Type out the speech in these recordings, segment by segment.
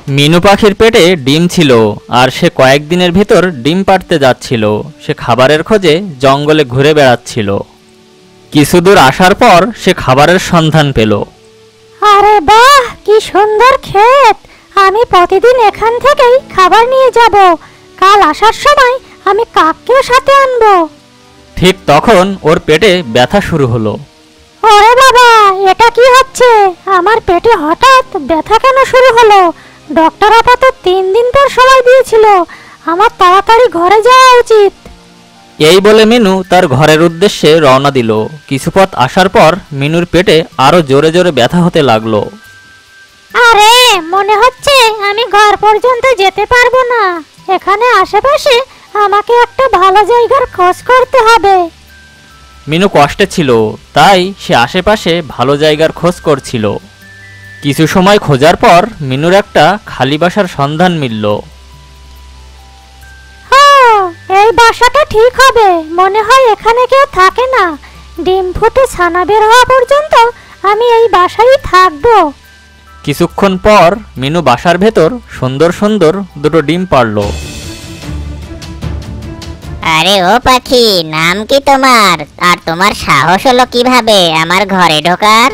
মিনু পাখির পেটে ডিম ছিল, আর সে কয়েকদিনের ভেতর ডিম পাড়তে যাচ্ছিল। সে খাবারের খোঁজে জঙ্গলে ঘুরে বেড়াচ্ছিল। কিছু দূর আসার পর সে খাবারের সন্ধান পেল। আরে বাহ, কি সুন্দর ক্ষেত! আমি প্রতিদিন এখান থেকেই খাবার নিয়ে যাব। কাল আসার সময় আমি কাককেও সাথে আনবো। ঠিক তখন ওর পেটে ব্যথা শুরু হলো। ওরে বাবা, এটা কি হচ্ছে? আমার পেটে হঠাৎ ব্যথা কেন শুরু হলো? ডক্টর আপা তো 3 দিন পর সময় দিয়েছিল। আমার তাড়াতাড়ি ঘরে যাওয়া উচিত। এই বলে মিনু তার ঘরের উদ্দেশ্যে রওনা দিল। কিছু পথ আসার পর মিনুর পেটে আরো জোরে জোরে ব্যথা হতে লাগলো। আরে, মনে হচ্ছে আমি ঘর পর্যন্ত যেতে পারবো না। এখানে আশেপাশে আমাকে একটা ভালো জায়গার খোঁজ করতে হবে। মিনু কষ্টে ছিল, তাই সে আশেপাশে ভালো জায়গার খোঁজ করছিল। কিছু সময় খোঁজার পর মিনুর একটা খালি বাসার সন্ধান মিলল। এই বাসাটা ঠিক হবে। মনে হয় এখানে কেউ থাকে না। ডিম ফুটে ছানা বের হওয়া পর্যন্ত আমি এই বাসায় থাকবো। কিছুক্ষণ পর মিনু বাসার ভেতর সুন্দর সুন্দর দুটো ডিম পাড়ল। আরে ও পাখি, নাম কি তোমার? আর তোমার সাহস হলো কিভাবে আমার ঘরে ঢোকার?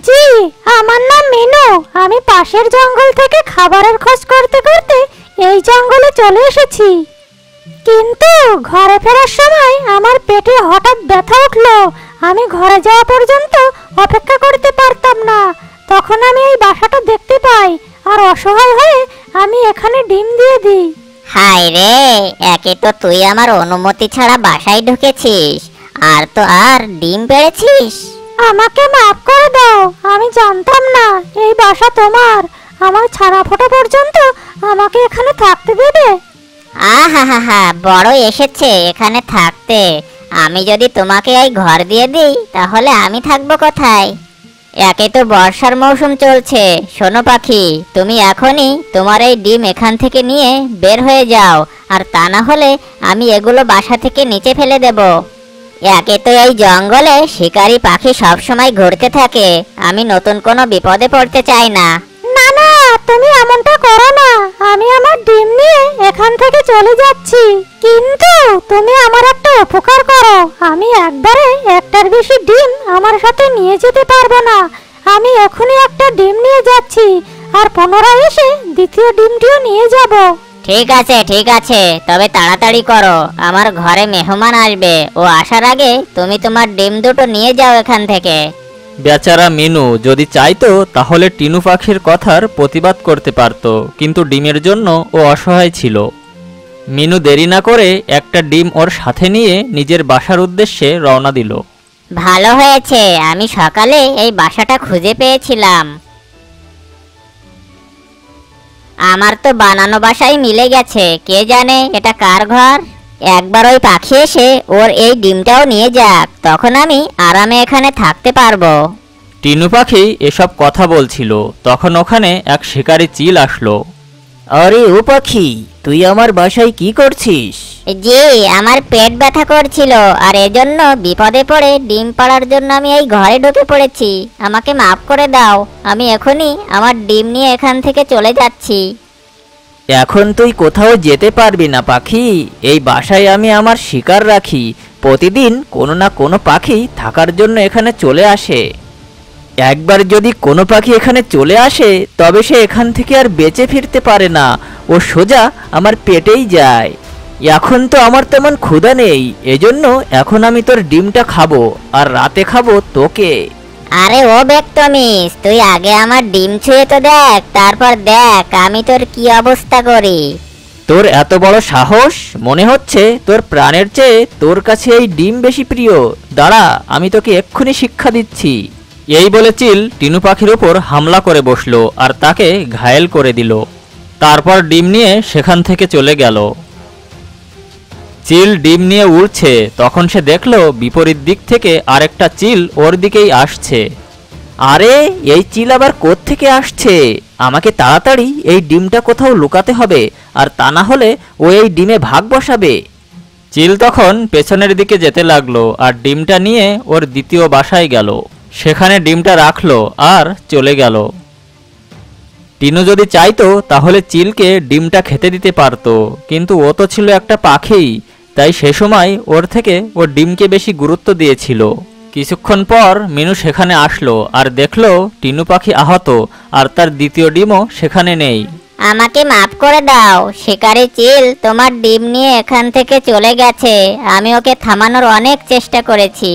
জি, আমার নাম মিনু। আমি পাশের জঙ্গল থেকে খাবারের খোঁজ করতে করতে এই জঙ্গলে চলে এসেছি। কিন্তু ঘরে ফেরার সময় আমার পেটে হঠাৎ ব্যথা উঠলো। আমি ঘরে যাওয়া পর্যন্ত অপেক্ষা করতে পারতাম না। তখন আমি এই বাসাটা দেখতে পাই, আর অসহায় হয়ে আমি এখানে ডিম দিয়ে দিই। হায় রে, একে তো তুই আমার অনুমতি ছাড়া বাসায় ঢুকেছিস, আর তো আর ডিম পেড়েছিস। আমাকে মাফ করে দাও। আমি জানতাম না এই বাসা তোমার। আমার ছানা ফোটা পর্যন্ত আমাকে এখানে থাকতে দেবে? আহা হা হা, বড় এসেছে এখানে থাকতে। আমি যদি তোমাকে এই ঘর দিয়ে দিই তাহলে আমি থাকবো কোথায়? একে তো বর্ষার মৌসুম চলছে। শোনো পাখি, তুমি এখনই তোমার এই ডিম এখান থেকে নিয়ে বের হয়ে যাও, আর তা না হলে আমি এগুলো বাসা থেকে নিচে ফেলে দেব। একে তো এই জঙ্গলে শিকারী পাখি সব সময় ঘুরতে থাকে। আমি নতুন কোনো বিপদে পড়তে চাই না। না না, তুমি এমনটা করো না। আমি আমার ডিম নিয়ে এখান থেকে চলে যাচ্ছি, কিন্তু তুমি আমার একটা উপকার করো। আমি একবারে একটার বেশি ডিম আমার সাথে নিয়ে যেতে পারবো না। আমি এখনই একটা ডিম নিয়ে যাচ্ছি, আর পুনরায় এসে দ্বিতীয় ডিমটিও নিয়ে যাব। ঠিক আছে ঠিক আছে, তবে তাড়াতাড়ি করো, আমার ঘরে মেহমান আসবে। ও আসার আগে তুমি তোমার ডিম দুটো নিয়ে যাও এখান থেকে। বেচারা মিনু যদি চাইতো তাহলে টিনু পাখির কথার প্রতিবাদ করতে পারত, কিন্তু ডিমের জন্য ও অসহায় ছিল। মিনু দেরি না করে একটা ডিম ওর সাথে নিয়ে নিজের বাসার উদ্দেশ্যে রওনা দিল। ভালো হয়েছে, আমি সকালে এই বাসাটা খুঁজে পেয়েছিলাম। আমার তো বানানো বাসাই মিলে গেছে। কে জানে এটা কার ঘর? একবার ওই পাখি এসে ওর এই ডিমটাও নিয়ে যাক, তখন আমি আরামে এখানে থাকতে পারবো। টিনু পাখি এসব কথা বলছিল, তখন ওখানে এক শিকারী চিল আসলো। আরে ও পাখি, তুই আমার বাসায় কি করছিস? জি, আমার পেট ব্যথা করছিল, আর এজন্য বিপদে পড়ে ডিম পাড়ার জন্য আমি এই ঘরে ঢুকে পড়েছি। আমাকে মাফ করে দাও। আমি এখনই আমার ডিম নিয়ে এখান থেকে চলে যাচ্ছি। এখন তুই কোথাও যেতে পারবি না পাখি। এই বাসায় আমি আমার শিকার রাখি। প্রতিদিন কোনো না কোনো পাখি থাকার জন্য এখানে চলে আসে। একবার যদি কোনো পাখি এখানে চলে আসে তবে সে এখান থেকে আর বেঁচে ফিরতে পারে না। ও সোজা আমার পেটেই যায়। এখন তো আমার তেমন ক্ষুধা নেই, এজন্য এখন আমি তোর ডিমটা খাবো, আর রাতে খাবো তোকে। আরে ও বেক্তমিস, তুই আগে আমার ডিম ছুঁয়ে তো দেখ, তারপর দেখ আমি তোর কি অবস্থা করি। তোর এত বড় সাহস! মনে হচ্ছে তোর প্রাণের চেয়ে তোর কাছে এই ডিম বেশি প্রিয়। দাঁড়া, আমি তোকে এক্ষুনি শিক্ষা দিচ্ছি। এই বলে চিল টিনু পাখির ওপর হামলা করে বসলো আর তাকে ঘায়েল করে দিল। তারপর ডিম নিয়ে সেখান থেকে চলে গেল। চিল ডিম নিয়ে উড়ছে, তখন সে দেখলো বিপরীত দিক থেকে আরেকটা চিল ওর দিকেই আসছে। আরে, এই চিল আবার কোত্থেকে আসছে? আমাকে তাড়াতাড়ি এই ডিমটা কোথাও লুকাতে হবে, আর তা না হলে ও এই ডিমে ভাগ বসাবে। চিল তখন পেছনের দিকে যেতে লাগলো আর ডিমটা নিয়ে ওর দ্বিতীয় বাসায় গেল। সেখানে ডিমটা রাখলো আর চলে গেল। টিনু যদি চাইতো তাহলে চিলকে ডিমটা খেতে দিতে পারতো, কিন্তু ও তো ছিল একটা পাখি, তাই সে সময় ওর থেকে ওর ডিমকে বেশি গুরুত্ব দিয়েছিল। কিছুক্ষণ পর মিনু সেখানে আসলো আর দেখলো টিনু পাখি আহত আর তার দ্বিতীয় ডিমও সেখানে নেই। আমাকে মাফ করে দাও শিকারি চিল, তোমার ডিম নিয়ে এখান থেকে চলে গেছে। আমি ওকে থামানোর অনেক চেষ্টা করেছি।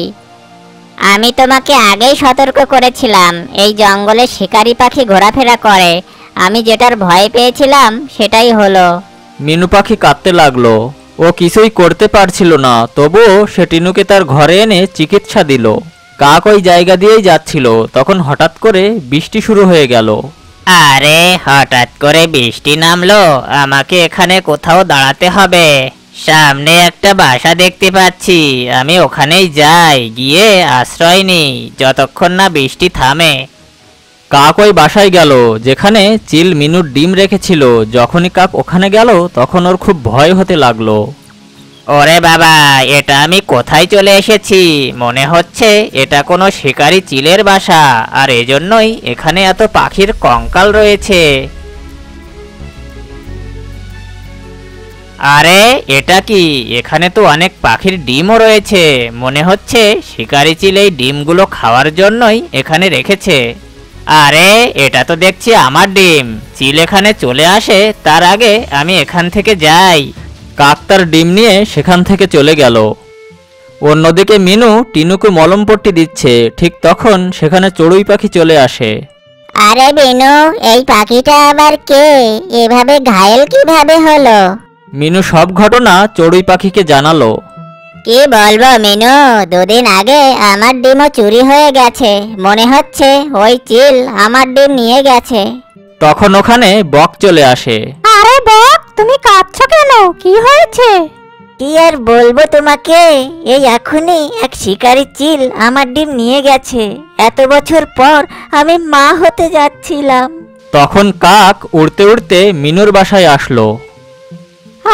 আমি তোমাকে আগেই সতর্ক করেছিলাম এই জঙ্গলে শিকারি পাখি ঘোরাফেরা করে। আমি যেটার ভয় পেয়েছিলাম সেটাই হলো। মিনু পাখি কাঁদতে লাগলো। ও কিছুই করতে পারছিল না, তবুও সে টিনুকে তার ঘরে এনে চিকিৎসা দিল। কাক ওই জায়গা দিয়েই যাচ্ছিল, তখন হঠাৎ করে বৃষ্টি শুরু হয়ে গেল। আরে হঠাৎ করে বৃষ্টি নামলো, আমাকে এখানে কোথাও দাঁড়াতে হবে। সামনে একটা বাসা দেখতে পাচ্ছি, আমি ওখানেই যাই, গিয়ে আশ্রয় নিই যতক্ষণ না বৃষ্টি থামে। কাক ওই বাসায় গেল যেখানে চিল মিনুর ডিম রেখেছিল। যখনই কাক ওখানে গেল তখন ওর খুব ভয় হতে লাগলো। ওরে বাবা, এটা আমি কোথায় চলে এসেছি? মনে হচ্ছে এটা কোনো শিকারি চিলের বাসা, আর এজন্যই এখানে এত পাখির কঙ্কাল রয়েছে। আরে এটা কি? এখানে তো অনেক পাখির ডিমও রয়েছে। মনে হচ্ছে শিকারি চিল এই ডিমগুলো খাওয়ার জন্যই এখানে রেখেছে। আরে এটা তো দেখছি আমার ডিম। চিল এখানে চলে আসে তার আগে আমি এখান থেকে যাই। কাক তার ডিম নিয়ে সেখান থেকে চলে গেল। অন্যদিকে মিনু টিনুকে মলমপট্টি দিচ্ছে, ঠিক তখন সেখানে চড়ুই পাখি চলে আসে। আরে বিনু, এই পাখিটা আবার কে? এভাবে ঘায়েল কিভাবে হলো? মিনু সব ঘটনা চড়ুই পাখিকে জানালো। কি বলবো মিনু, দুদিন আগে আমার ডিমও চুরি হয়ে গেছে। মনে হচ্ছে ওই চিল আমার ডিম নিয়ে গেছে। তখন ওখানে বক চলে আসে। আরে বক, তুমি কাঁদছো কেন? কি হয়েছে? কি আর বলবো তোমাকে, এই এখনই এক শিকারি চিল আমার ডিম নিয়ে গেছে। এত বছর পর আমি মা হতে যাচ্ছিলাম। তখন কাক উড়তে উড়তে মিনুর বাসায় আসলো।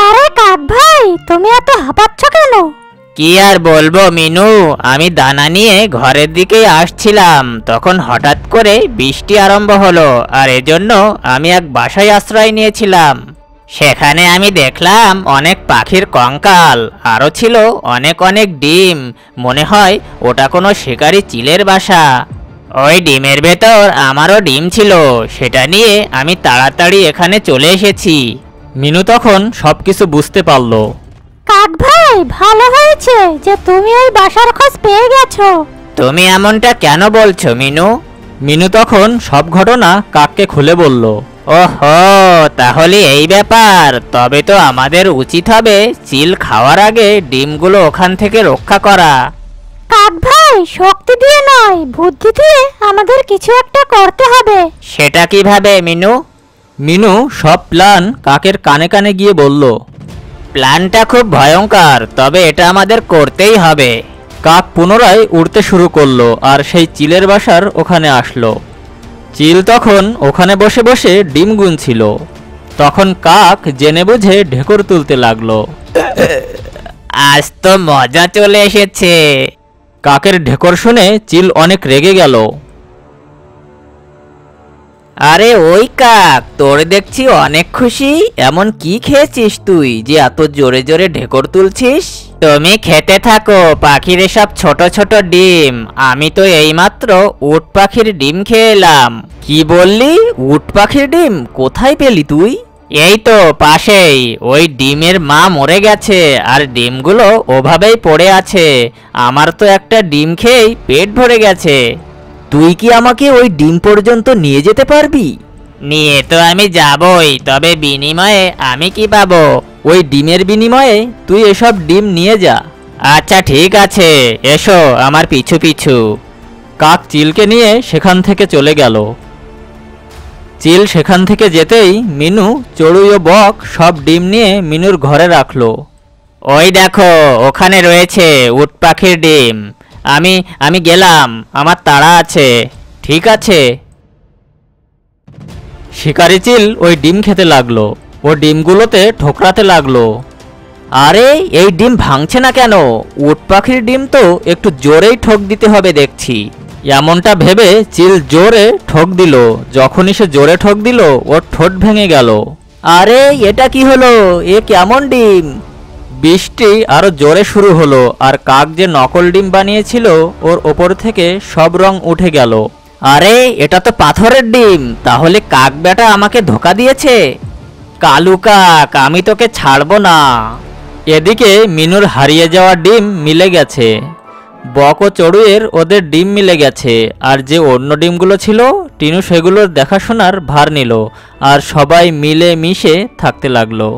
আরে কাক ভাই, তুমি এত হাঁপাচ্ছ কেন? কি আর বলবো মিনু, আমি দানা নিয়ে ঘরের দিকেই আসছিলাম, তখন হঠাৎ করে বৃষ্টি আরম্ভ হলো, আর এজন্য আমি এক বাসায় আশ্রয় নিয়েছিলাম। সেখানে আমি দেখলাম অনেক পাখির কঙ্কাল, আরও ছিল অনেক অনেক ডিম। মনে হয় ওটা কোনো শিকারি চিলের বাসা। ওই ডিমের ভেতর আমারও ডিম ছিল, সেটা নিয়ে আমি তাড়াতাড়ি এখানে চলে এসেছি। মিনু তখন সবকিছু বুঝতে পারলো। কাক ভাই, ভালো হয়েছে যে তুমি ওই বাসার খোঁজ পেয়ে গেছো। তুমি এমনটা কেন বলছো মিনু? মিনু তখন সব ঘটনা কাককে খুলে বলল। ওহো, তাহলে এই ব্যাপার। তবে তো আমাদের উচিত হবে চিল খাওয়ার আগে ডিমগুলো ওখান থেকে রক্ষা করা। কাক ভাই, শক্তি দিয়ে নয়, বুদ্ধি দিয়ে আমাদের কিছু একটা করতে হবে। সেটা কিভাবে মিনু? মিনু সব প্ল্যান কাকের কানে কানে গিয়ে বলল। প্ল্যানটা খুব ভয়ঙ্কর, তবে এটা আমাদের করতেই হবে। কাক পুনরায় উড়তে শুরু করলো আর সেই চিলের বাসার ওখানে আসলো। চিল তখন ওখানে বসে বসে ডিম গুনছিল। তখন কাক জেনে বুঝে ঢেকুর তুলতে লাগলো। আজ তো মজা চলে এসেছে। কাকের ঢেকুর শুনে চিল অনেক রেগে গেল। আরে ওই কাক, তোর দেখছি অনেক খুশি। এমন কি খেয়েছিস তুই যে এত জোরে জোরে ঢেকুর তুলছিস? তুমি খেতে থাকো পাখির এসব ছোট ছোট ডিম। আমি তো এইমাত্র উট পাখির ডিম খেয়ে এলাম। কি বললি? উট পাখির ডিম কোথায় পেলি তুই? এই তো পাশেই। ওই ডিমের মা মরে গেছে আর ডিমগুলো ওভাবেই পড়ে আছে। আমার তো একটা ডিম খেয়েই পেট ভরে গেছে। তুই কি আমাকে ওই ডিম পর্যন্ত নিয়ে যেতে পারবি? নিয়ে তো আমি যাবই, তবে বিনিময়ে আমি কি পাবো? ওই ডিমের বিনিময়ে তুই এসব ডিম নিয়ে যা। আচ্ছা ঠিক আছে, এসো আমার পিছু পিছু। কাক চিলকে নিয়ে সেখান থেকে চলে গেল। চিল সেখান থেকে যেতেই মিনু, চড়ুই ও বক সব ডিম নিয়ে মিনুর ঘরে রাখলো। ওই দেখো, ওখানে রয়েছে উট পাখির ডিম। আমি গেলাম, আমার তাড়া আছে। ঠিক আছে। শিকারি চিল ওই ডিম খেতে লাগলো। ও ডিমগুলোতে ঠোকরাতে লাগলো। আরে এই ডিম ভাঙছে না কেন? উট পাখির ডিম তো একটু জোরেই ঠোক দিতে হবে দেখছি। এমনটা ভেবে চিল জোরে ঠোক দিল। যখনই সে জোরে ঠোক দিল ওর ঠোঁট ভেঙে গেল। আরে এটা কি হলো? এ কেমন ডিম? বৃষ্টি আরো জোরে শুরু হলো আর কাক যে নকল ডিম বানিয়েছিল ওর ওপর থেকে সব রং উঠে গেল। আরে এটা তো পাথরের ডিম, তাহলে কাক বেটা আমাকে ধোকা দিয়েছে। কালু কাক, আমি তোকে ছাড়বো না। এদিকে মিনুর হারিয়ে যাওয়া ডিম মিলে গেছে। বক ও চড়ুইয়ের ওদের ডিম মিলে গেছে, আর যে অন্য ডিমগুলো ছিল টিনু সেগুলোর দেখাশোনার ভার নিল আর সবাই মিলে মিশে থাকতে লাগলো।